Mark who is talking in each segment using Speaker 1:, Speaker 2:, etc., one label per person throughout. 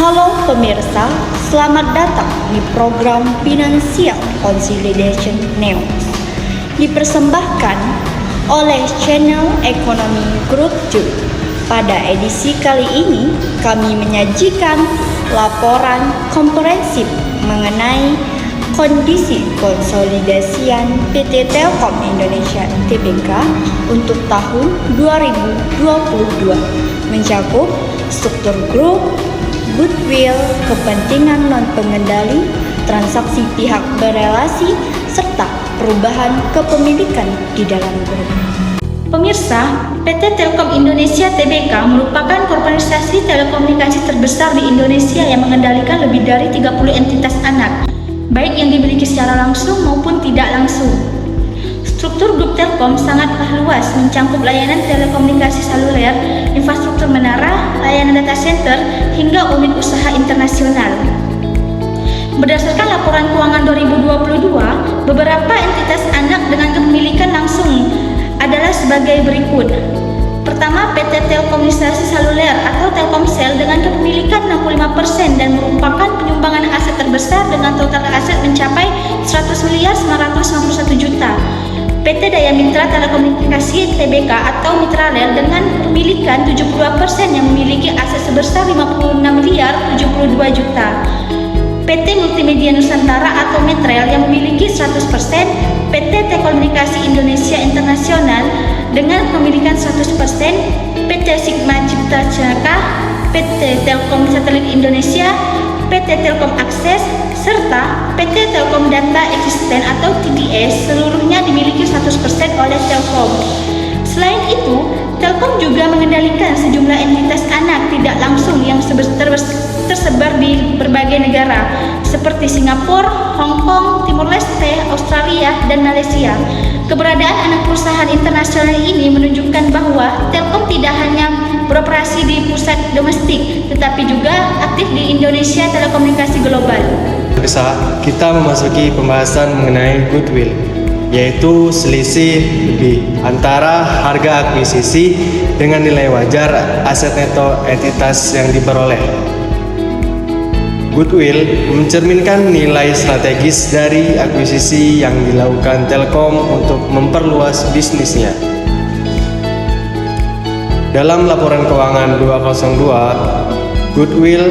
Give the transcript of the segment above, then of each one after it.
Speaker 1: Halo pemirsa, selamat datang di program Financial Consolidation News. Dipersembahkan oleh channel Ekonomi Group 2. Pada edisi kali ini, kami menyajikan laporan komprehensif mengenai kondisi konsolidasian PT Telkom Indonesia Tbk untuk tahun 2022, mencakup struktur grup, goodwill, kepentingan non-pengendali, transaksi pihak berelasi, serta perubahan kepemilikan di dalam grup.
Speaker 2: Pemirsa, PT Telkom Indonesia Tbk merupakan korporasi telekomunikasi terbesar di Indonesia yang mengendalikan lebih dari 30 entitas anak, baik yang dimiliki secara langsung maupun tidak langsung. Struktur grup Telkom sangatlah luas, mencakup layanan telekomunikasi seluler, infrastruktur menara, layanan data center, hingga unit usaha internasional. Berdasarkan laporan keuangan 2022, beberapa entitas anak dengan kepemilikan langsung adalah sebagai berikut. Pertama, PT Telekomunikasi Seluler atau Telkomsel dengan kepemilikan 65% dan merupakan penyumbangan aset terbesar dengan total aset mencapai 100.951 juta. PT Daya Mitra Telekomunikasi Tbk atau Mitralel dengan kepemilikan 72% yang memiliki aset sebesar 56.072 juta. PT Multimedia Nusantara atau Metrel yang memiliki 100%, PT Telekomunikasi Indonesia Internasional dengan kepemilikan 100%, PT Sigma Cipta Caka, PT Telkom Satelit Indonesia, PT Telkom Akses, serta PT Telkom Data Eksisten atau TDS seluruhnya dimiliki 100% oleh Telkom. Selain itu, Telkom juga mengendalikan sejumlah entitas anak tidak langsung yang tersebar di berbagai negara seperti Singapura, Hong Kong, Timur Leste, Australia, dan Malaysia. Keberadaan anak perusahaan internasional ini menunjukkan bahwa Telkom tidak hanya beroperasi di pusat domestik, tetapi juga aktif di Indonesia telekomunikasi global.
Speaker 3: Bisa kita memasuki pembahasan mengenai goodwill, yaitu selisih lebih antara harga akuisisi dengan nilai wajar aset neto entitas yang diperoleh. Goodwill mencerminkan nilai strategis dari akuisisi yang dilakukan Telkom untuk memperluas bisnisnya. Dalam laporan keuangan 202, goodwill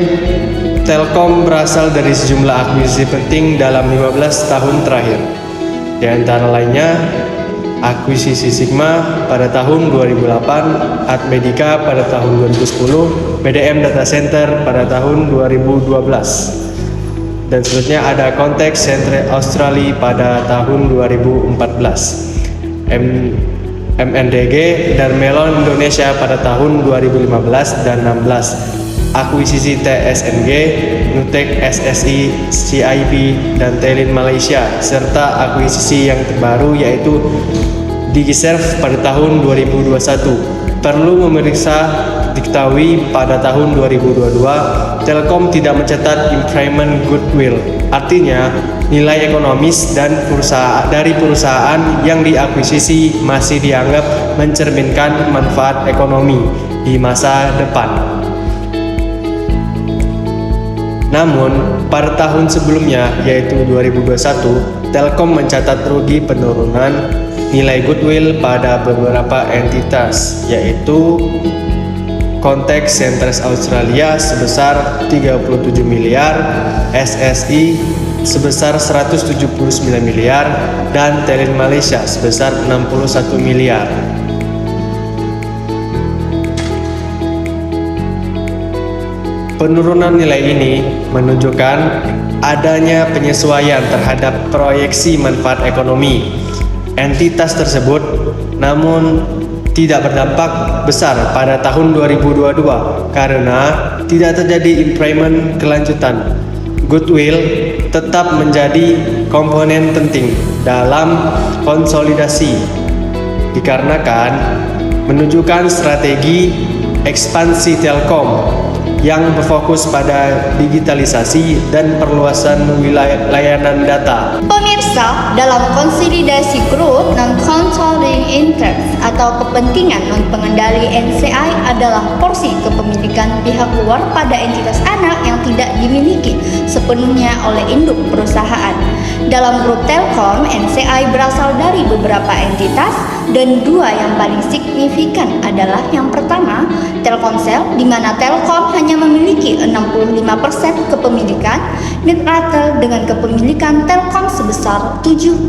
Speaker 3: Telkom berasal dari sejumlah akuisisi penting dalam 15 tahun terakhir. Di antara lainnya, akuisisi Sigma pada tahun 2008, Admedica pada tahun 2010, BDM Data Center pada tahun 2012. Dan selanjutnya ada Konteks Centre Australia pada tahun 2014. MNDG dan Melon Indonesia pada tahun 2015 dan 16. Akuisisi TSNG, Nutek SSI, CIP, dan Telin Malaysia, serta akuisisi yang terbaru yaitu DigiServe pada tahun 2021. Perlu memeriksa diketahui pada tahun 2022, Telkom tidak mencatat impairment goodwill. Artinya, nilai ekonomis dan dari perusahaan yang diakuisisi masih dianggap mencerminkan manfaat ekonomi di masa depan. Namun, pada tahun sebelumnya, yaitu 2021, Telkom mencatat rugi penurunan nilai goodwill pada beberapa entitas, yaitu Konteks Centres Australia sebesar 37 miliar, SSI sebesar 179 miliar, dan Telin Malaysia sebesar 61 miliar. Penurunan nilai ini menunjukkan adanya penyesuaian terhadap proyeksi manfaat ekonomi entitas tersebut, namun tidak berdampak besar pada tahun 2022 karena tidak terjadi impairment kelanjutan. Goodwill tetap menjadi komponen penting dalam konsolidasi dikarenakan menunjukkan strategi ekspansi Telkom yang berfokus pada digitalisasi dan perluasan wilayah layanan data.
Speaker 1: Pemirsa, dalam konsolidasi grup non-controlling interest atau kepentingan non-pengendali NCI adalah porsi kepemilikan pihak luar pada entitas anak yang tidak dimiliki sepenuhnya oleh induk perusahaan. Dalam grup Telkom, NCI berasal dari beberapa entitas dan dua yang paling signifikan adalah yang pertama, Telkomsel, di mana Telkom hanya memiliki 65% kepemilikan, Mitratel dengan kepemilikan Telkom sebesar 72%.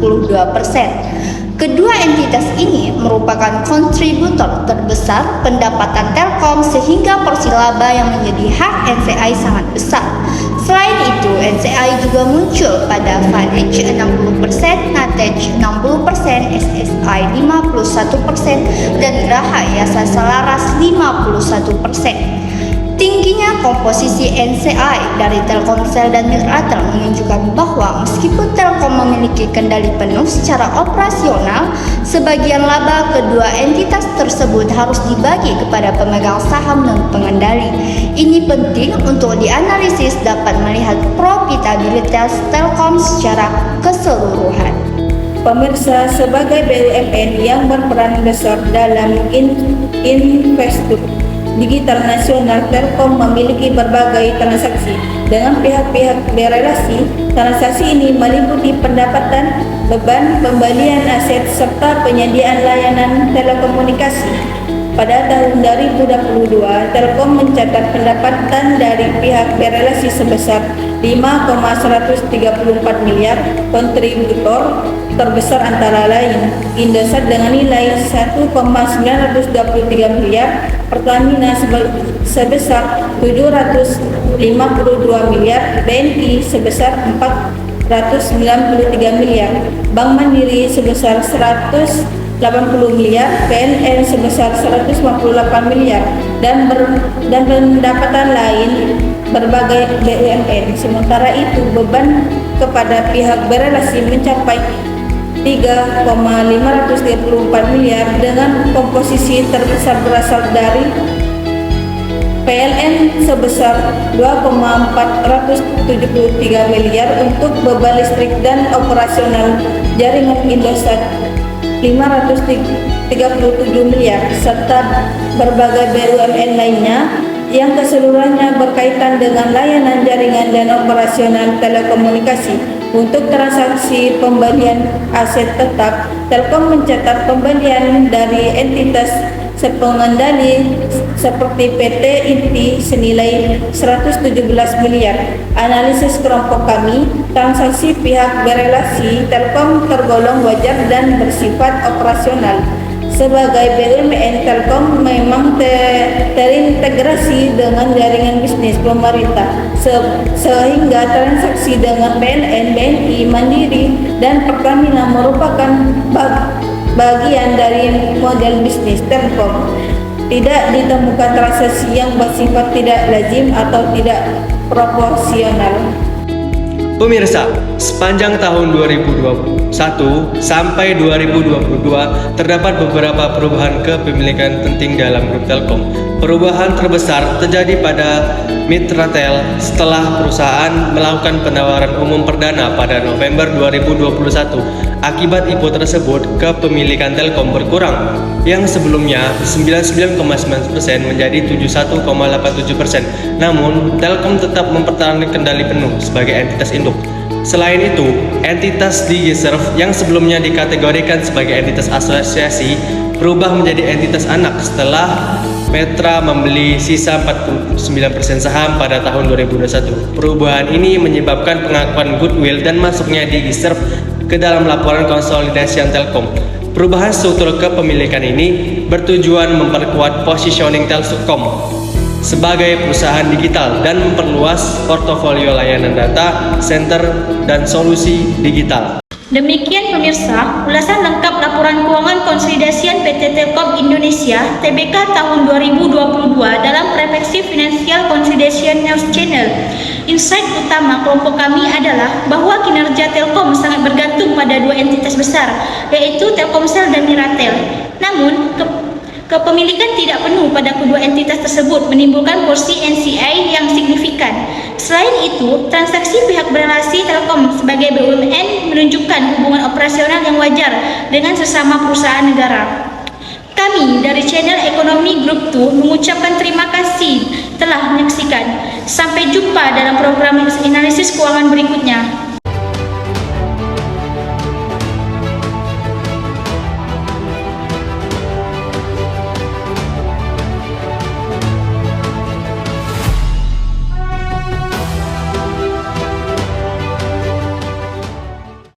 Speaker 1: Kedua entitas ini merupakan kontributor terbesar pendapatan Telkom sehingga porsi laba yang menjadi hak NCI sangat besar. Selain itu, NCI juga muncul pada Vantage 60%, Natech 60%, SSI 51%, dan Geraha Yasa Selaras 51%. Tingginya komposisi NCI dari Telkomsel dan Mitratel menunjukkan bahwa meskipun Telkom memiliki kendali penuh secara operasional, sebagian laba kedua entitas tersebut harus dibagi kepada pemegang saham dan pengendali. Ini penting untuk dianalisis dapat melihat profitabilitas Telkom secara keseluruhan.
Speaker 4: Pemirsa, sebagai BUMN yang berperan besar dalam infrastruktur digital nasional, Telkom memiliki berbagai transaksi dengan pihak-pihak berelasi. Transaksi ini meliputi pendapatan, beban, pembelian aset, serta penyediaan layanan telekomunikasi. Pada tahun 2022, Telkom mencatat pendapatan dari pihak berelasi sebesar 5,134 miliar. Kontributor terbesar antara lain Indosat dengan nilai 1,923 miliar, Pertamina sebesar 752 miliar, BNI sebesar 493 miliar, Bank Mandiri sebesar 180 miliar, PLN sebesar 158 miliar, dan pendapatan lain berbagai BUMN. Sementara itu, beban kepada pihak berelasi mencapai 3,534 miliar dengan komposisi terbesar berasal dari PLN sebesar 2,473 miliar untuk beban listrik dan operasional jaringan, Indosat 537 miliar, serta berbagai BUMN lainnya yang keseluruhannya berkaitan dengan layanan jaringan dan operasional telekomunikasi. Untuk transaksi pembelian aset tetap, Telkom mencatat pembelian dari entitas sepengendali seperti PT Inti senilai 117 miliar. Analisis kelompok kami, transaksi pihak berelasi Telkom tergolong wajar dan bersifat operasional. Sebagai BUMN, Telkom memang terintegrasi dengan jaringan bisnis pemerintah, sehingga transaksi dengan PLN, BNI, Mandiri, dan Pertamina merupakan bagian dari model bisnis Telkom. Tidak ditemukan transaksi yang bersifat tidak lazim atau tidak proporsional.
Speaker 3: Pemirsa, sepanjang tahun 2021 sampai 2022 terdapat beberapa perubahan kepemilikan penting dalam grup Telkom. Perubahan terbesar terjadi pada Mitratel setelah perusahaan melakukan penawaran umum perdana pada November 2021. Akibat IPO tersebut, kepemilikan Telkom berkurang, yang sebelumnya 99,9% menjadi 71,87%. Namun, Telkom tetap mempertahankan kendali penuh sebagai entitas induk. Selain itu, entitas DigiServe yang sebelumnya dikategorikan sebagai entitas asosiasi berubah menjadi entitas anak setelah Petra membeli sisa 49% saham pada tahun 2021. Perubahan ini menyebabkan pengakuan goodwill dan masuknya DigiServe ke dalam laporan konsolidasi Telkom. Perubahan struktur kepemilikan ini bertujuan memperkuat positioning Telkom sebagai perusahaan digital dan memperluas portofolio layanan data center dan solusi digital.
Speaker 2: Demikian pemirsa, ulasan lengkap laporan keuangan konsolidasian PT Telkom Indonesia Tbk tahun 2022 dalam Refleksi Financial Consolidation News Channel. Insight utama kelompok kami adalah bahwa kinerja Telkom sangat bergantung pada dua entitas besar, yaitu Telkomsel dan Mitratel. Namun, Kepemilikan tidak penuh pada kedua entitas tersebut menimbulkan porsi NCI yang signifikan. Selain itu, transaksi pihak berrelasi Telkom sebagai BUMN menunjukkan hubungan operasional yang wajar dengan sesama perusahaan negara. Kami dari channel Ekonomi Group 2 mengucapkan terima kasih telah menyaksikan. Sampai jumpa dalam program analisis keuangan berikutnya.